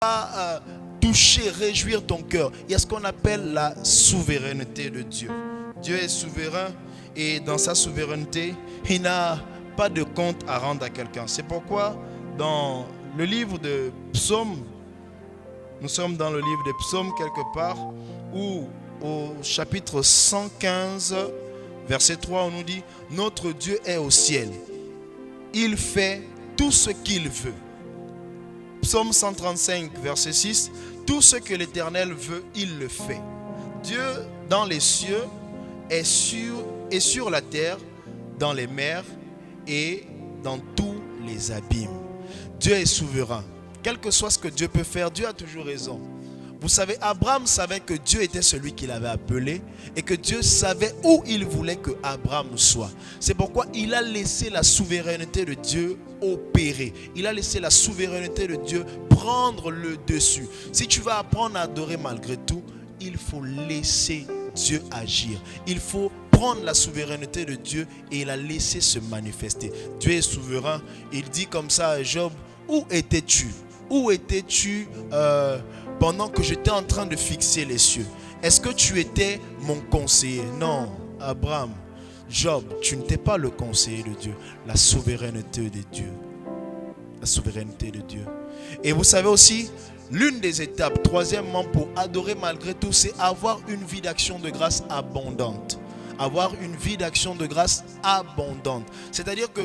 va toucher, réjouir ton cœur. Il y a ce qu'on appelle la souveraineté de Dieu. Dieu est souverain et dans sa souveraineté, il n'a pas de compte à rendre à quelqu'un. C'est pourquoi dans le livre de Psaumes, nous sommes dans le livre des Psaumes quelque part, où au chapitre 115, verset 3, on nous dit « Notre Dieu est au ciel. Il fait tout ce qu'il veut. » Psaume 135, verset 6, « Tout ce que l'Éternel veut, il le fait. » Dieu dans les cieux est sur la terre, dans les mers et dans tous les abîmes. Dieu est souverain. Quel que soit ce que Dieu peut faire, Dieu a toujours raison. Vous savez, Abraham savait que Dieu était celui qu'il avait appelé et que Dieu savait où il voulait que Abraham soit. C'est pourquoi il a laissé la souveraineté de Dieu opérer. Il a laissé la souveraineté de Dieu prendre le dessus. Si tu vas apprendre à adorer malgré tout, il faut laisser Dieu agir. Il faut prendre la souveraineté de Dieu et la laisser se manifester. Dieu est souverain. Il dit comme ça à Job, « Où étais-tu ? Où étais-tu pendant que j'étais en train de fixer les cieux? Est-ce que tu étais mon conseiller? » Non, Abraham, Job, tu n'étais pas le conseiller de Dieu. La souveraineté de Dieu. La souveraineté de Dieu. Et vous savez aussi, l'une des étapes, troisièmement, pour adorer malgré tout, c'est avoir une vie d'action de grâce abondante. Avoir une vie d'action de grâce abondante. C'est-à-dire que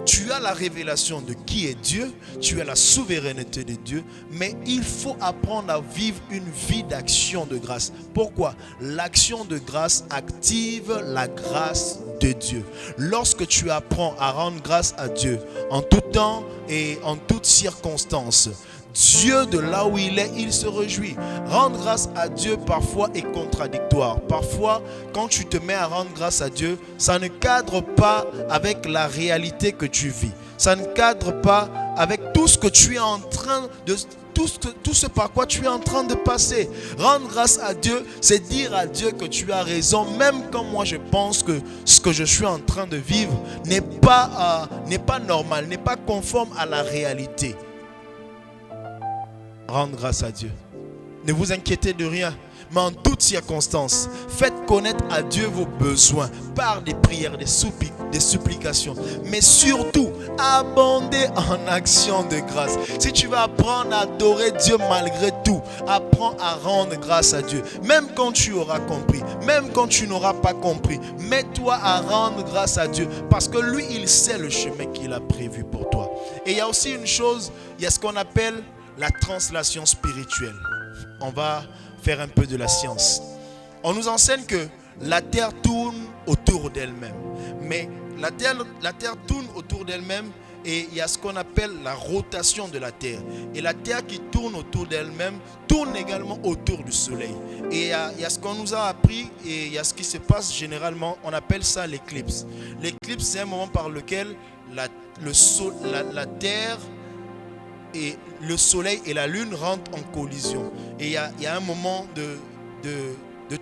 tu as la révélation de qui est Dieu, tu as la souveraineté de Dieu, mais il faut apprendre à vivre une vie d'action de grâce. Pourquoi? L'action de grâce active la grâce de Dieu. Lorsque tu apprends à rendre grâce à Dieu en tout temps et en toutes circonstances, Dieu, de là où il est, il se réjouit. Rendre grâce à Dieu parfois est contradictoire. Parfois, quand tu te mets à rendre grâce à Dieu, ça ne cadre pas avec la réalité que tu vis. Ça ne cadre pas avec tout ce que tu es en train de... Tout ce par quoi tu es en train de passer. Rendre grâce à Dieu, c'est dire à Dieu que tu as raison, même quand moi je pense que ce que je suis en train de vivre n'est pas normal, n'est pas conforme à la réalité. Rendre grâce à Dieu. Ne vous inquiétez de rien, mais en toutes circonstances, faites connaître à Dieu vos besoins par des prières, des supplications, mais surtout, abondez en actions de grâce. Si tu vas apprendre à adorer Dieu malgré tout, apprends à rendre grâce à Dieu. Même quand tu auras compris, même quand tu n'auras pas compris, mets-toi à rendre grâce à Dieu parce que lui, il sait le chemin qu'il a prévu pour toi. Et il y a aussi une chose, il y a ce qu'on appelle la translation spirituelle. On va faire un peu de la science. On nous enseigne que la terre tourne autour d'elle-même. Mais la terre tourne autour d'elle-même et il y a ce qu'on appelle la rotation de la terre. Et la terre qui tourne autour d'elle-même tourne également autour du soleil. Et il y a ce qu'on nous a appris et il y a ce qui se passe généralement. On appelle ça l'éclipse. L'éclipse, c'est un moment par lequel la terre et le soleil et la lune rentrent en collision. Et il y a un moment de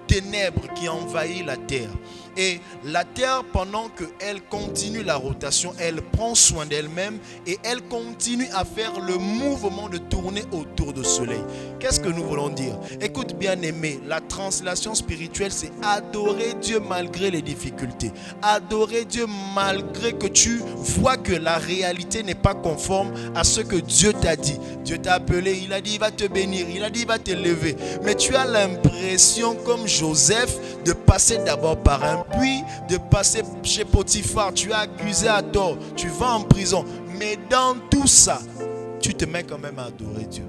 ténèbres qui envahit la terre. Et la terre, pendant qu'elle continue la rotation, elle prend soin d'elle-même et elle continue à faire le mouvement de tourner autour du soleil. Qu'est-ce que nous voulons dire? Écoute bien aimé, la translation spirituelle, c'est adorer Dieu malgré les difficultés. Adorer Dieu malgré que tu vois que la réalité n'est pas conforme à ce que Dieu t'a dit. Dieu t'a appelé, il a dit il va te bénir, il a dit il va t'élever. Mais tu as l'impression, comme Joseph, de passer d'abord par un puits, de passer chez Potiphar, tu es accusé à tort, tu vas en prison. Mais dans tout ça, tu te mets quand même à adorer Dieu.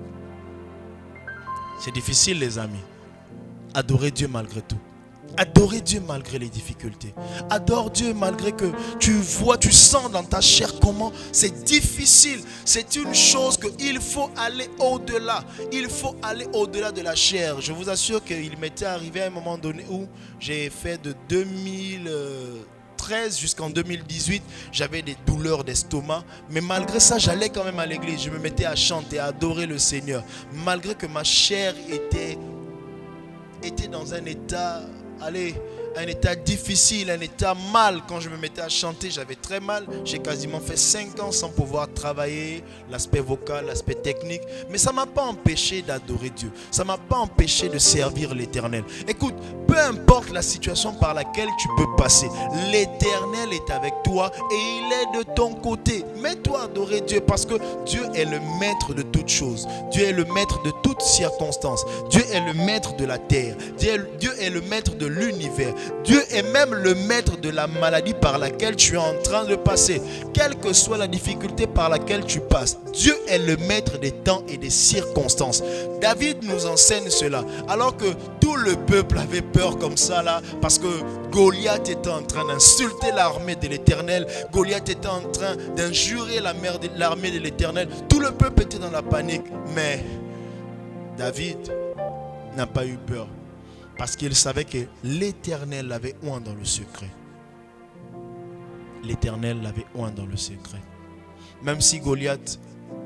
C'est difficile les amis. Adorer Dieu malgré tout. Adorer Dieu malgré les difficultés. Adore Dieu malgré que tu vois, tu sens dans ta chair comment c'est difficile. C'est une chose qu'il faut aller au-delà. Il faut aller au-delà de la chair. Je vous assure qu'il m'était arrivé à un moment donné où j'ai fait de 2013 jusqu'en 2018, j'avais des douleurs d'estomac. Mais malgré ça, j'allais quand même à l'église. Je me mettais à chanter, à adorer le Seigneur. Malgré que ma chair était dans un état... un état difficile, un état mal. Quand je me mettais à chanter, j'avais très mal. J'ai quasiment fait 5 ans sans pouvoir travailler l'aspect vocal, l'aspect technique. Mais ça ne m'a pas empêché d'adorer Dieu. Ça ne m'a pas empêché de servir l'Éternel. Écoute, peu importe la situation par laquelle tu peux passer, l'Éternel est avec toi et il est de ton côté. Mets-toi à adorer Dieu parce que Dieu est le maître de toutes choses. Dieu est le maître de toutes circonstances. Dieu est le maître de la terre. Dieu est le maître de l'univers. Dieu est même le maître de la maladie par laquelle tu es en train de passer. Quelle que soit la difficulté par laquelle tu passes, Dieu est le maître des temps et des circonstances. David nous enseigne cela. Alors que tout le peuple avait peur comme ça là, parce que Goliath était en train d'insulter l'armée de l'Éternel. Goliath était en train d'injurer l'armée de l'Éternel. Tout le peuple était dans la panique. Mais David n'a pas eu peur. Parce qu'il savait que l'Éternel l'avait oint dans le secret. L'Éternel l'avait oint dans le secret. Même si Goliath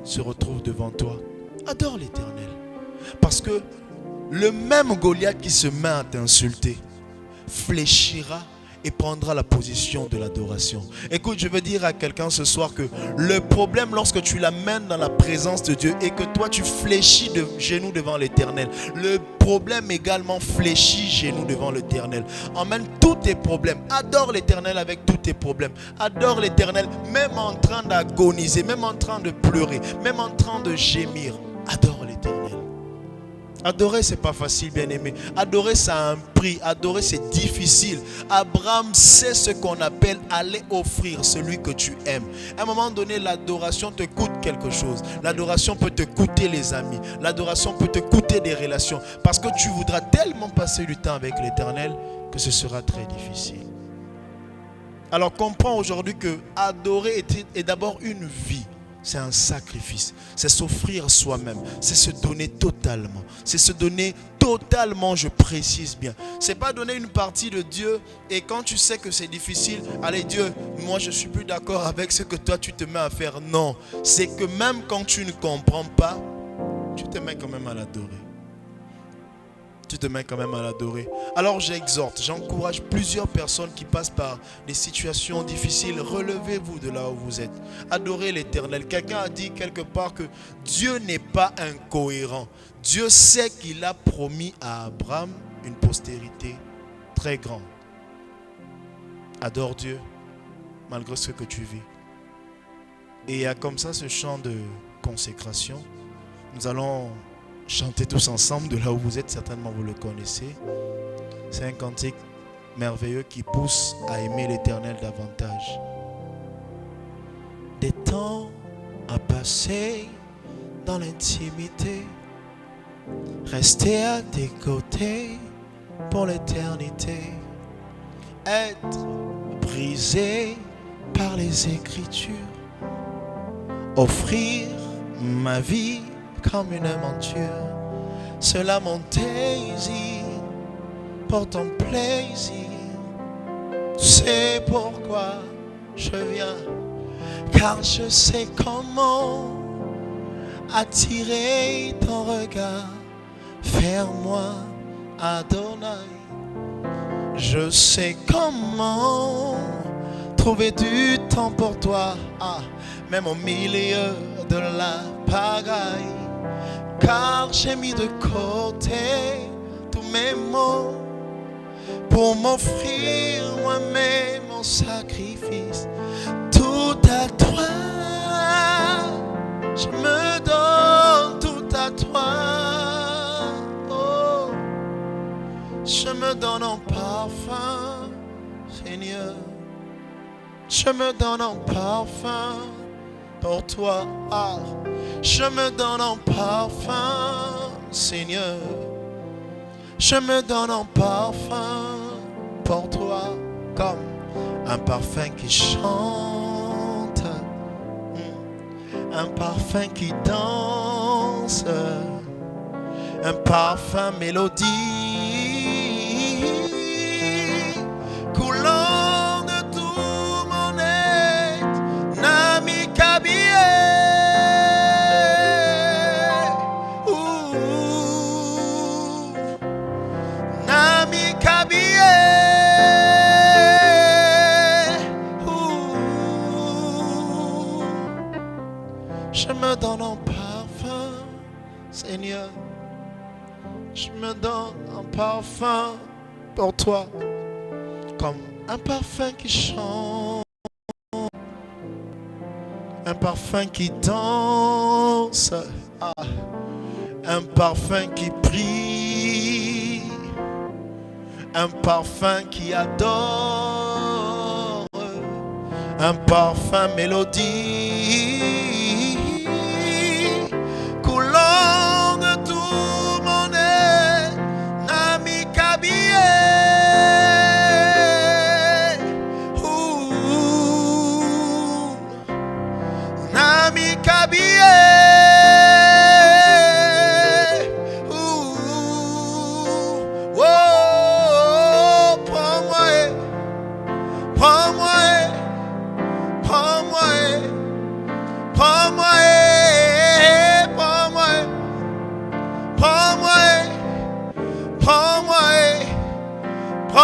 se retrouve devant toi, adore l'Éternel. Parce que le même Goliath qui se met à t'insulter fléchira et prendra la position de l'adoration. Écoute, je veux dire à quelqu'un ce soir que le problème lorsque tu l'amènes dans la présence de Dieu et que toi tu fléchis de genoux devant l'Éternel, le problème également fléchit genoux devant l'Éternel. Emmène tous tes problèmes. Adore l'Éternel avec tous tes problèmes. Adore l'Éternel même en train d'agoniser, même en train de pleurer, même en train de gémir. Adore l'Éternel. Adorer, c'est pas facile, bien aimé. Adorer, ça a un prix. Adorer, c'est difficile. Abraham sait ce qu'on appelle aller offrir celui que tu aimes. À un moment donné, l'adoration te coûte quelque chose. L'adoration peut te coûter les amis. L'adoration peut te coûter des relations. Parce que tu voudras tellement passer du temps avec l'Éternel que ce sera très difficile. Alors comprends aujourd'hui que adorer est d'abord une vie. C'est un sacrifice, c'est s'offrir soi-même, c'est se donner totalement. C'est se donner totalement, je précise bien. C'est pas donner une partie de Dieu et quand tu sais que c'est difficile, allez Dieu, moi je suis plus d'accord avec ce que toi tu te mets à faire. Non, c'est que même quand tu ne comprends pas, tu te mets quand même à l'adorer. Tu te mets quand même à l'adorer. Alors j'exhorte, j'encourage plusieurs personnes qui passent par des situations difficiles. Relevez-vous de là où vous êtes. Adorez l'Éternel. Quelqu'un a dit quelque part que Dieu n'est pas incohérent. Dieu sait qu'il a promis à Abraham une postérité très grande. Adore Dieu malgré ce que tu vis. Et il y a comme ça ce chant de consécration. Nous allons chantez tous ensemble de là où vous êtes, certainement vous le connaissez. C'est un cantique merveilleux qui pousse à aimer l'Éternel davantage. Des temps à passer dans l'intimité, rester à tes côtés pour l'éternité, être brisé par les Écritures, offrir ma vie comme une aventure, cela mon désir pour ton plaisir. C'est pourquoi je viens, car je sais comment attirer ton regard vers moi, Adonai. Je sais comment trouver du temps pour toi, même au milieu de la pagaille. Car j'ai mis de côté tous mes maux pour m'offrir moi-même mon sacrifice. Tout à toi, je me donne tout à toi. Oh, je me donne en parfum, Seigneur. Je me donne en parfum pour toi. Je me donne en parfum, Seigneur. Je me donne en parfum pour toi, comme un parfum qui chante, un parfum qui danse, un parfum mélodie, coulant de tout mon être, Nami Kabie. Nami Kabie. Seigneur. Je me donne un parfum pour toi, comme un parfum qui chante, un parfum qui danse, un parfum qui prie, un parfum qui adore, un parfum mélodie, coulant de tout mon nez, Nami Kabie, Nami Kabie, oh, prends-moi, prends-moi, prends-moi, prends-moi, prends-moi, prends-moi, prends-moi, prends-moi, prends-moi,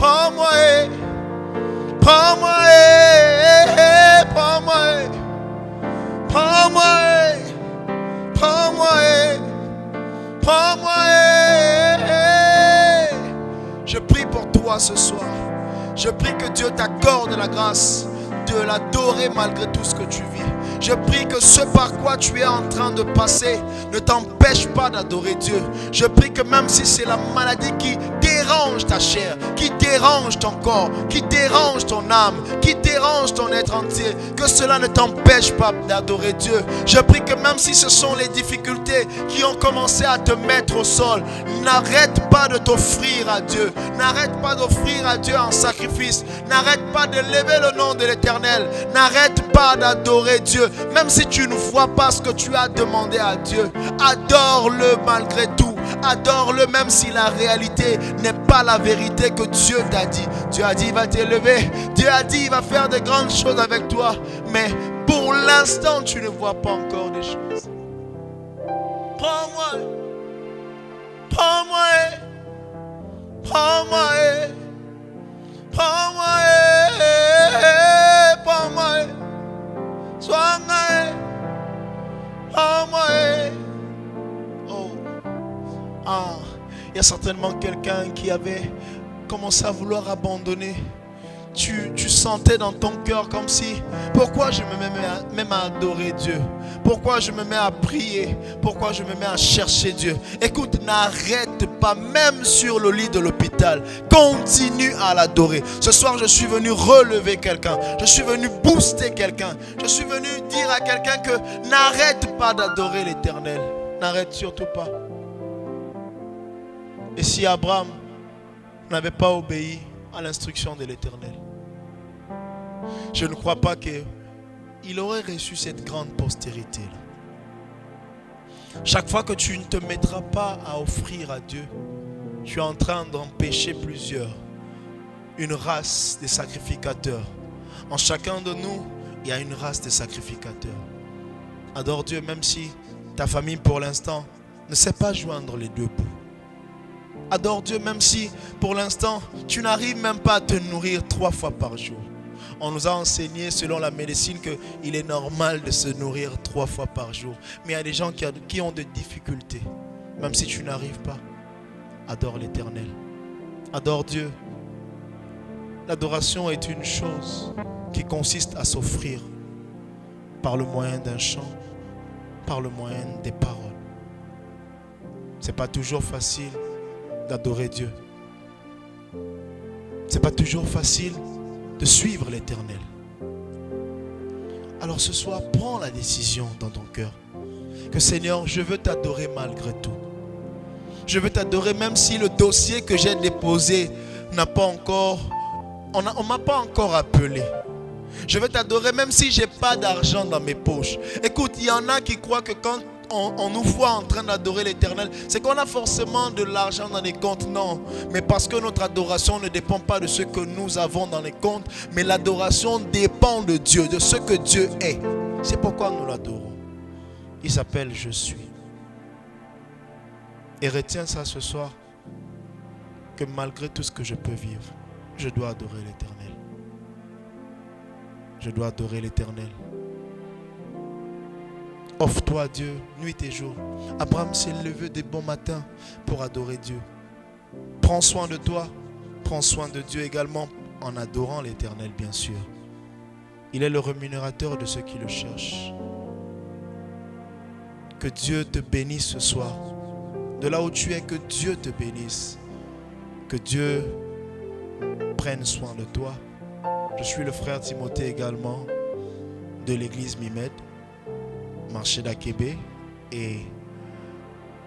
prends-moi, prends-moi, prends-moi, prends-moi, prends-moi, prends-moi, prends-moi. Je prie pour toi ce soir. Je prie que Dieu t'accorde la grâce de l'adorer malgré tout ce que tu vis. Je prie que ce par quoi tu es en train de passer ne t'empêche pas d'adorer Dieu. Je prie que même si c'est la maladie qui dérange ta chair, qui dérange ton corps, qui dérange ton âme, qui dérange ton être entier, que cela ne t'empêche pas d'adorer Dieu. Je prie que même si ce sont les difficultés qui ont commencé à te mettre au sol, n'arrête pas de t'offrir à Dieu. N'arrête pas d'offrir à Dieu un sacrifice. N'arrête pas de lever le nom de l'Éternel. N'arrête pas d'adorer Dieu. Même si tu ne vois pas ce que tu as demandé à Dieu, adore-le malgré tout. Adore-le même si la réalité n'est pas la vérité que Dieu t'a dit. Dieu a dit il va t'élever. Dieu a dit il va faire de grandes choses avec toi. Mais pour l'instant tu ne vois pas encore des choses. Prends-moi. Prends-moi. Prends-moi. Prends-moi. Prends-moi. Sois-moi. Prends-moi. Oh. Il y a certainement quelqu'un qui avait commencé à vouloir abandonner. Tu sentais dans ton cœur comme si, pourquoi je me mets même à adorer Dieu? Pourquoi je me mets à prier? Pourquoi je me mets à chercher Dieu? Écoute, n'arrête pas, même sur le lit de l'hôpital. Continue à l'adorer. Ce soir, je suis venu relever quelqu'un. Je suis venu booster quelqu'un. Je suis venu dire à quelqu'un que n'arrête pas d'adorer l'Éternel. N'arrête surtout pas. Et si Abraham n'avait pas obéi à l'instruction de l'Éternel, je ne crois pas qu'il aurait reçu cette grande postérité-là. Chaque fois que tu ne te mettras pas à offrir à Dieu, tu es en train d'empêcher plusieurs. Une race de sacrificateurs. En chacun de nous, il y a une race de sacrificateurs. Adore Dieu même si ta famille pour l'instant ne sait pas joindre les deux bouts. Adore Dieu même si pour l'instant tu n'arrives même pas à te nourrir 3 fois par jour. On nous a enseigné selon la médecine qu'il est normal de se nourrir 3 fois par jour. Mais il y a des gens qui ont des difficultés. Même si tu n'arrives pas, adore l'Éternel. Adore Dieu. L'adoration est une chose qui consiste à s'offrir par le moyen d'un chant, par le moyen des paroles. Ce n'est pas toujours facile d'adorer Dieu. Ce n'est pas toujours facile de suivre l'Éternel. Alors ce soir, prends la décision dans ton cœur que Seigneur, je veux t'adorer malgré tout. Je veux t'adorer même si le dossier que j'ai déposé n'a pas encore, on ne m'a pas encore appelé. Je veux t'adorer même si je n'ai pas d'argent dans mes poches. Écoute, il y en a qui croient que quand on nous voit en train d'adorer l'Éternel, c'est qu'on a forcément de l'argent dans les comptes. Non, mais parce que notre adoration ne dépend pas de ce que nous avons dans les comptes, mais l'adoration dépend de Dieu, de ce que Dieu est. C'est pourquoi nous l'adorons. Il s'appelle Je suis. Et retiens ça ce soir, que malgré tout ce que je peux vivre, je dois adorer l'Éternel. je dois adorer l'Éternel. Offre-toi à Dieu, nuit et jour. Abraham s'est levé des bons matins pour adorer Dieu. Prends soin de toi, prends soin de Dieu également en adorant l'Éternel, bien sûr. Il est le rémunérateur de ceux qui le cherchent. Que Dieu te bénisse ce soir. De là où tu es, que Dieu te bénisse. Que Dieu prenne soin de toi. Je suis le frère Timothée également de l'église Mimed, marché d'Akébé et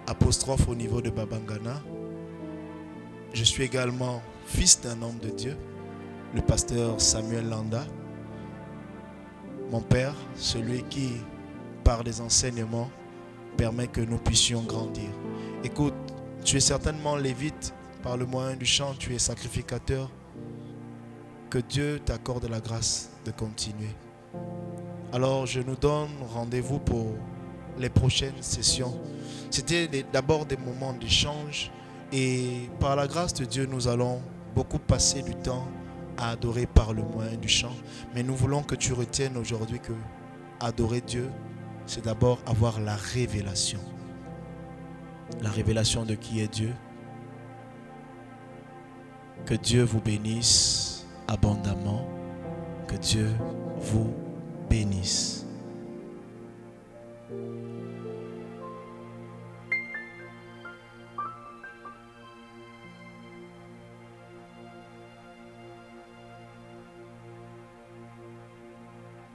apostrophe au niveau de Babangana. Je suis également fils d'un homme de Dieu, le pasteur Samuel Landa. Mon père, celui qui, par des enseignements, permet que nous puissions grandir. Écoute, tu es certainement lévite par le moyen du chant, tu es sacrificateur. Que Dieu t'accorde la grâce de continuer. Alors je nous donne rendez-vous pour les prochaines sessions. C'était d'abord des moments d'échange et par la grâce de Dieu, nous allons beaucoup passer du temps à adorer par le moyen du chant. Mais nous voulons que tu retiennes aujourd'hui que adorer Dieu, c'est d'abord avoir la révélation. La révélation de qui est Dieu. Que Dieu vous bénisse abondamment. Que Dieu vous bénisse.